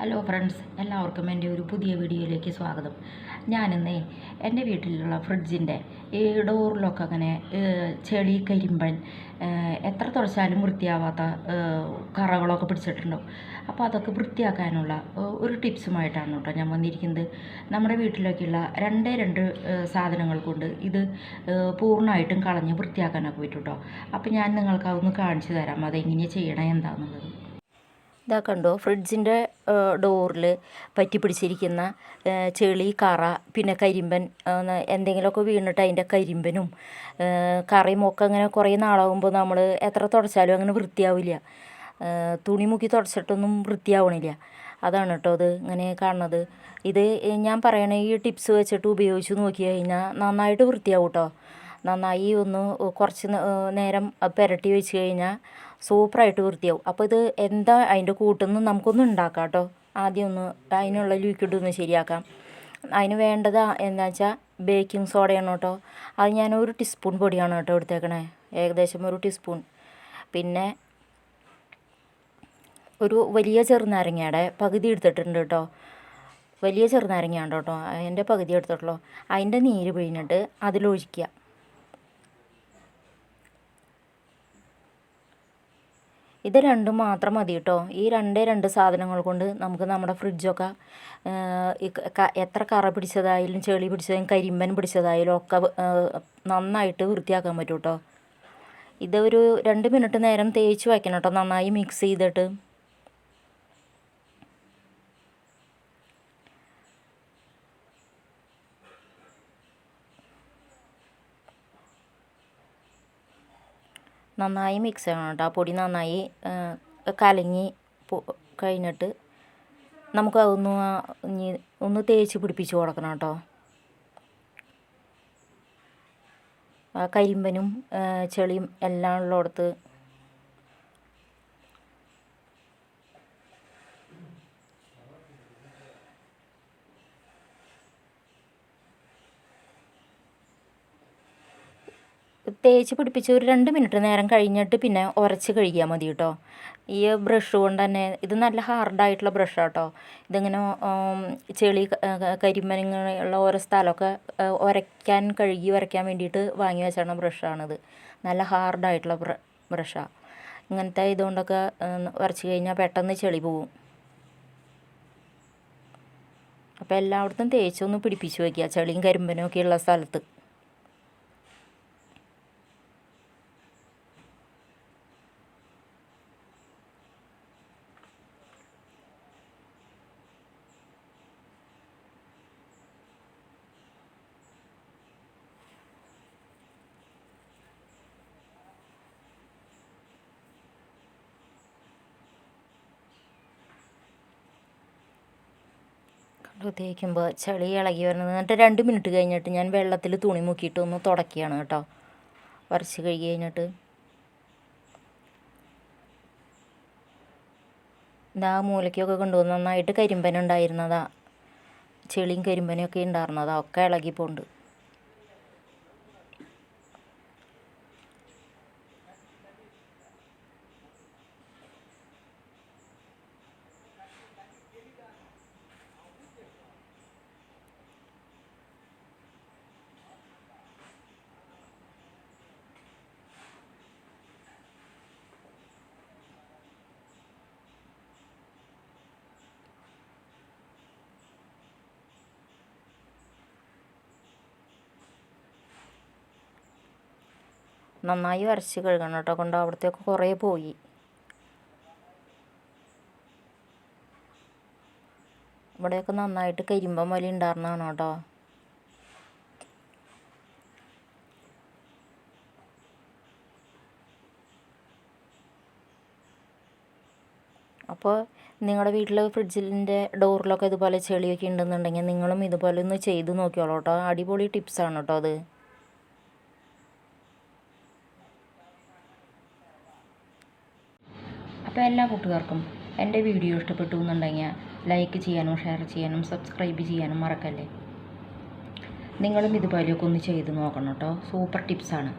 Hello friends, എല്ലാവർക്കും എൻ്റെ ഒരു പുതിയ വീഡിയോയിലേക്ക് സ്വാഗതം. ഞാനിന്നേ എൻ്റെ വീട്ടിലുള്ള ഫ്രിഡ്ജിൻ്റെ ഈ ഡോറിലൊക്കെ അങ്ങനെ ചെളി, കരിമ്പൻ, എത്ര തുടച്ചാലും വൃത്തിയാവാത്ത കറകളൊക്കെ പിടിച്ചിട്ടുണ്ടാവും. അപ്പോൾ അതൊക്കെ വൃത്തിയാക്കാനുള്ള ഒരു ടിപ്സുമായിട്ടാണ് കേട്ടോ ഞാൻ വന്നിരിക്കുന്നത്. നമ്മുടെ വീട്ടിലേക്കുള്ള രണ്ട് സാധനങ്ങൾ കൊണ്ട് ഇത് പൂർണ്ണമായിട്ടും കളഞ്ഞ് വൃത്തിയാക്കാനൊക്കെ പറ്റും കേട്ടോ. അപ്പോൾ ഞാൻ നിങ്ങൾക്ക് അതൊന്ന് കാണിച്ചു തരാം, അതെങ്ങനെയാണ് ചെയ്യണേ എന്താണെന്നുള്ളത്. ഇതാ കണ്ടോ, ഫ്രിഡ്ജിൻ്റെ ഡോറിൽ പറ്റി പിടിച്ചിരിക്കുന്ന ചെളി, കറ, പിന്നെ കരിമ്പൻ, എന്തെങ്കിലുമൊക്കെ വീണിട്ട് അതിൻ്റെ കരിമ്പനും കറയും ഒക്കെ അങ്ങനെ കുറേ നാളാകുമ്പോൾ നമ്മൾ എത്ര തുടച്ചാലും അങ്ങനെ വൃത്തിയാവില്ല. തുണി മുക്കി തുടച്ചിട്ടൊന്നും വൃത്തിയാവണില്ല. അതാണ് കേട്ടോ ഇത് ഇങ്ങനെ കാണുന്നത്. ഇത് ഞാൻ പറയണ ഈ ടിപ്സ് വെച്ചിട്ട് ഉപയോഗിച്ച് നോക്കി കഴിഞ്ഞാൽ നന്നായിട്ട് വൃത്തിയാവും കേട്ടോ. നന്നായി ഒന്ന് കുറച്ച് നേരം പുരട്ടി വെച്ച് കഴിഞ്ഞാൽ സൂപ്പറായിട്ട് വൃത്തിയാവും. അപ്പോൾ ഇത് എന്താ അതിൻ്റെ കൂട്ടൊന്നും നമുക്കൊന്ന് ഉണ്ടാക്കാം കേട്ടോ. ആദ്യം ഒന്ന് അതിനുള്ള ലിക്വിഡ് ഒന്ന് ശരിയാക്കാം. അതിന് വേണ്ടത് എന്താ വെച്ചാൽ ബേക്കിംഗ് സോഡയാണ് കേട്ടോ. അത് ഞാൻ 1 ടീസ്പൂൺ പൊടിയാണ് കേട്ടോ എടുത്തേക്കണേ, ഏകദേശം 1 ടീസ്പൂൺ. പിന്നെ ഒരു വലിയ ചെറുനാരങ്ങയുടെ പകുതി എടുത്തിട്ടുണ്ട് കേട്ടോ. വലിയ ചെറുനാരങ്ങയാണ് കേട്ടോ, അതിൻ്റെ പകുതി എടുത്തിട്ടുള്ളൂ. അതിൻ്റെ നീര് പിഴിഞ്ഞിട്ട് അതിലൊഴിക്കുക. ഇത് രണ്ടും മാത്രം മതി കേട്ടോ. ഈ രണ്ട് സാധനങ്ങൾ കൊണ്ട് നമുക്ക് നമ്മുടെ ഫ്രിഡ്ജൊക്കെ എത്ര കറ പിടിച്ചതായാലും ചെളി പിടിച്ചതായാലും കരിമ്പൻ പിടിച്ചതായാലും ഒക്കെ നന്നായിട്ട് വൃത്തിയാക്കാൻ പറ്റും കേട്ടോ. ഇത് ഒരു 2 മിനിറ്റ് നേരം തേച്ച് വയ്ക്കണം കേട്ടോ, നന്നായി മിക്സ് ചെയ്തിട്ട്. നന്നായി മിക്സ് ചെയ്യണം കേട്ടോ. ആ പൊടി നന്നായി കലങ്ങി കഴിഞ്ഞിട്ട് നമുക്കതൊന്ന് ഒന്ന് തേച്ച് പിടിപ്പിച്ച് കൊടുക്കണം കേട്ടോ. ആ കരിമ്പനും ചെളിയും എല്ലാം ഉള്ളിടത്ത് തേച്ച് പിടിപ്പിച്ച് ഒരു 2 മിനിറ്റ് നേരം കഴിഞ്ഞിട്ട് പിന്നെ ഉരച്ച് കഴുകിയാൽ മതി കേട്ടോ. ഈ ബ്രഷ് കൊണ്ട് തന്നെ, ഇത് നല്ല ഹാർഡായിട്ടുള്ള ബ്രഷാണ് കേട്ടോ. ഇതിങ്ങനെ ചെളി, കരിമ്പനുള്ള ഓരോ സ്ഥലമൊക്കെ കഴുകി ഉരയ്ക്കാൻ വേണ്ടിയിട്ട് വാങ്ങി വെച്ചാണ് ബ്രഷാണിത്. നല്ല ഹാർഡായിട്ടുള്ള ബ്രഷാണ്. ഇങ്ങനത്തെ ഇതുകൊണ്ടൊക്കെ ഉരച്ച് കഴിഞ്ഞാൽ പെട്ടെന്ന് ചെളി പോവും. അപ്പോൾ എല്ലായിടത്തും തേച്ചൊന്ന് പിടിപ്പിച്ച് വയ്ക്കുക, ചെളിയും കരിമ്പനും ഒക്കെ ഉള്ള സ്ഥലത്ത്. തേക്കുമ്പോൾ ചെളി ഇളകി വരുന്നത്. എന്നിട്ട് 2 മിനിറ്റ് കഴിഞ്ഞിട്ട് ഞാൻ വെള്ളത്തിൽ തുണി മുക്കിയിട്ട് ഒന്ന് തുടക്കുകയാണ് കേട്ടോ, വരച്ച് കഴുകി കഴിഞ്ഞിട്ട്. ഇതാ മൂലയ്ക്കൊക്കെ കൊണ്ടുവന്ന് നന്നായിട്ട് കരിമ്പനുണ്ടായിരുന്നതാ, ചെളിയും കരിമ്പനൊക്കെ ഉണ്ടായിരുന്നതാ, ഒക്കെ ഇളകിപ്പോണ്ട്. നന്നായി വരച്ച് കഴുകണം കേട്ടോ, കൊണ്ട് അവിടത്തേക്ക് കുറേ പോയി. ഇവിടെയൊക്കെ നന്നായിട്ട് കരിമ്പൻ വലി ഉണ്ടായിരുന്നതാണ് കേട്ടോ. അപ്പോൾ നിങ്ങളുടെ വീട്ടിൽ ഫ്രിഡ്ജിൻ്റെ ഡോറിലൊക്കെ ഇതുപോലെ ചെളിയൊക്കെ ഉണ്ടെന്നുണ്ടെങ്കിൽ നിങ്ങളും ഇതുപോലെ ഒന്ന് ചെയ്ത് നോക്കിയോളൂ കേട്ടോ. അടിപൊളി ടിപ്സാണ് കേട്ടോ അത്. അപ്പോൾ എല്ലാ കൂട്ടുകാർക്കും എൻ്റെ വീഡിയോ ഇഷ്ടപ്പെട്ടു എന്നുണ്ടെങ്കിൽ ലൈക്ക് ചെയ്യാനും ഷെയർ ചെയ്യാനും സബ്സ്ക്രൈബ് ചെയ്യാനും മറക്കല്ലേ. നിങ്ങളും ഇതുപോലെയൊക്കെ ഒന്ന് ചെയ്ത് നോക്കണം കേട്ടോ. സൂപ്പർ ടിപ്സാണ്.